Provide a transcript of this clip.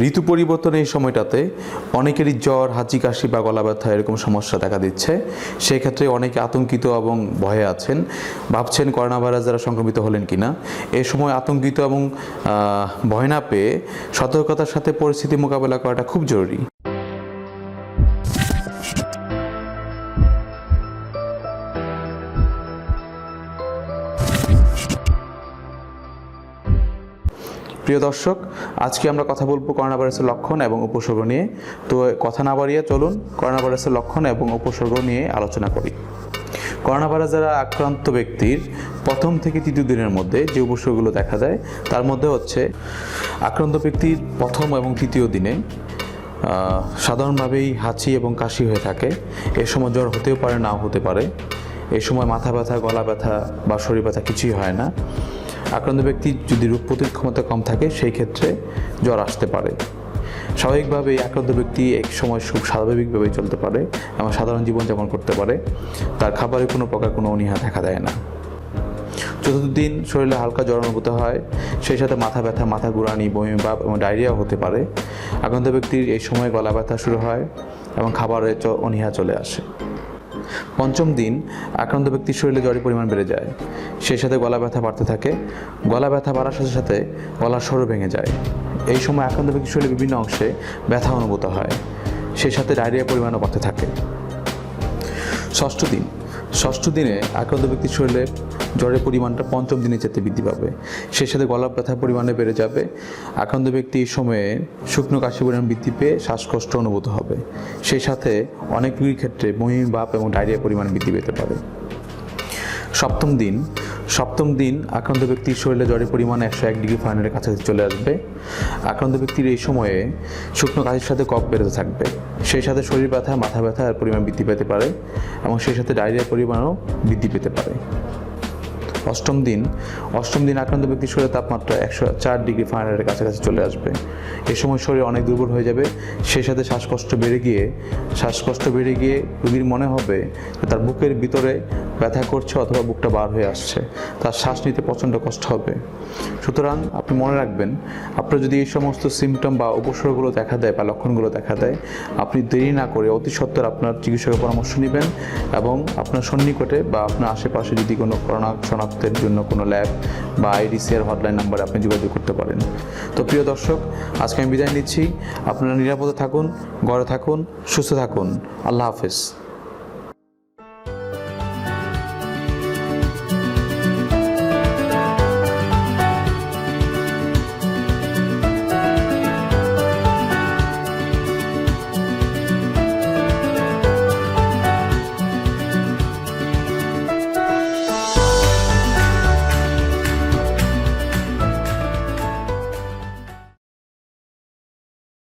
ঋতু পরিবর্তনের এই সময়টাতে অনেকেরই জ্বর, হাঁচি, কাশি বা গলা ব্যথা এরকম সমস্যা দেখা দিচ্ছে। সেই ক্ষেত্রে অনেকে আতঙ্কিত এবং ভয়ে আছেন, ভাবছেন করোনা ভাইরাস দ্বারা সংক্রমিত হলেন কিনা। এই সময় আতঙ্কিত এবং ভয় না পেয়ে সতর্কতার সাথে পরিস্থিতি মোকাবেলা করাটা খুব জরুরি। প্রিয় দর্শক, আজকে আমরা কথা বলবো করোনা ভাইরাসের লক্ষণ এবং উপসর্গ নিয়ে। তো কথা না বাড়িয়ে চলুন করোনা ভাইরাসের লক্ষণ এবং উপসর্গ নিয়ে আলোচনা করি। করোনা ভাইরাস দ্বারা আক্রান্ত ব্যক্তির প্রথম থেকে তৃতীয় দিনের মধ্যে যে উপসর্গগুলো দেখা যায় তার মধ্যে হচ্ছে আক্রান্ত ব্যক্তির প্রথম এবং তৃতীয় দিনে সাধারণভাবেই হাঁচি এবং কাশি হয়ে থাকে। এ সময় জ্বর হতেও পারে, নাও হতে পারে। এই সময় মাথা ব্যথা, গলা ব্যথা বা শরীর ব্যথা কিছুই হয় না। আক্রান্ত ব্যক্তির যদি রোগ প্রতিরোধ ক্ষমতা কম থাকে সেই ক্ষেত্রে জ্বর আসতে পারে। স্বাভাবিকভাবেই আক্রান্ত ব্যক্তি এক সময় খুব স্বাভাবিকভাবেই চলতে পারে এবং সাধারণ জীবনযাপন করতে পারে। তার খাবারে কোনো প্রকার কোনো অনীহা দেখা দেয় না। চতুর্থ দিন শরীরে হালকা জ্বর অনুভূত হয়, সেই সাথে মাথা ব্যথা, মাথা ঘুরানি, বমি ভাব এবং ডায়রিয়াও হতে পারে। আক্রান্ত ব্যক্তির এই সময় গলা ব্যথা শুরু হয় এবং খাবারে অনীহা চলে আসে। পঞ্চম দিন আক্রান্ত ব্যক্তির শরীরে জ্বরের পরিমাণ বেড়ে যায়, সেই সাথে গলা ব্যথা বাড়তে থাকে। গলা ব্যথা বাড়ার সাথে সাথে গলার স্বরও ভেঙে যায়। এই সময় আক্রান্ত ব্যক্তির শরীরে বিভিন্ন অংশে ব্যথা অনুভূত হয়, সেই সাথে ডায়রিয়ার পরিমাণও বাড়তে থাকে। ষষ্ঠ দিনে আক্রান্ত ব্যক্তির শরীরে জ্বরের পরিমাণটা পঞ্চম দিনের চেয়ে বৃদ্ধি পাবে, সেই সাথে গলার ব্যথার পরিমাণে বেড়ে যাবে। আক্রান্ত ব্যক্তি এই সময়ে শুকনো কাশির পরিমাণ বৃদ্ধি পেয়ে শ্বাসকষ্ট অনুভূত হবে, সেই সাথে অনেক রোগীর ক্ষেত্রে বমি ভাব এবং ডায়রিয়ার পরিমাণ বৃদ্ধি পেতে পারে। সপ্তম দিন আক্রান্ত ব্যক্তির শরীরে জ্বরের পরিমাণ 101 ডিগ্রি ফারেনহাইটের কাছাকাছি চলে আসবে। আক্রান্ত ব্যক্তির এই সময়ে শুকনো কাশির সাথে কফ বেড়ে থাকবে, সেই সাথে শরীর ব্যথা, মাথা ব্যথার পরিমাণ বৃদ্ধি পেতে পারে এবং সেই সাথে ডায়রিয়ার পরিমাণও বৃদ্ধি পেতে পারে। অষ্টম দিন আক্রান্ত ব্যক্তির শরীরের তাপমাত্রা 104 ডিগ্রি ফারেনহাইটের কাছাকাছি চলে আসবে। এই সময় শরীর অনেক দুর্বল হয়ে যাবে, সেই সাথে শ্বাসকষ্ট বেড়ে গিয়ে রোগীর মনে হবে যে তার বুকের ভিতরে ব্যথা করছে অথবা বুকটা বার হয়ে আসছে, তার শ্বাস নিতে প্রচণ্ড কষ্ট হবে। সুতরাং আপনি মনে রাখবেন, আপনার যদি এই সমস্ত সিমটম বা উপসর্গগুলো দেখা দেয় বা লক্ষণগুলো দেখা দেয়, আপনি দেরি না করে অতি সত্বর আপনার চিকিৎসকের পরামর্শ নেবেন এবং আপনার সন্নিকটে বা আপনার আশেপাশে যদি কোনো করোনা শনাক্তের জন্য কোনো ল্যাব বা IDCR হটলাইন নাম্বারে আপনি যোগাযোগ করতে পারেন। তো প্রিয় দর্শক, আজকে আমি বিদায় নিচ্ছি। আপনারা নিরাপদে থাকুন, ঘরে থাকুন, সুস্থ থাকুন। আল্লাহ হাফেজ।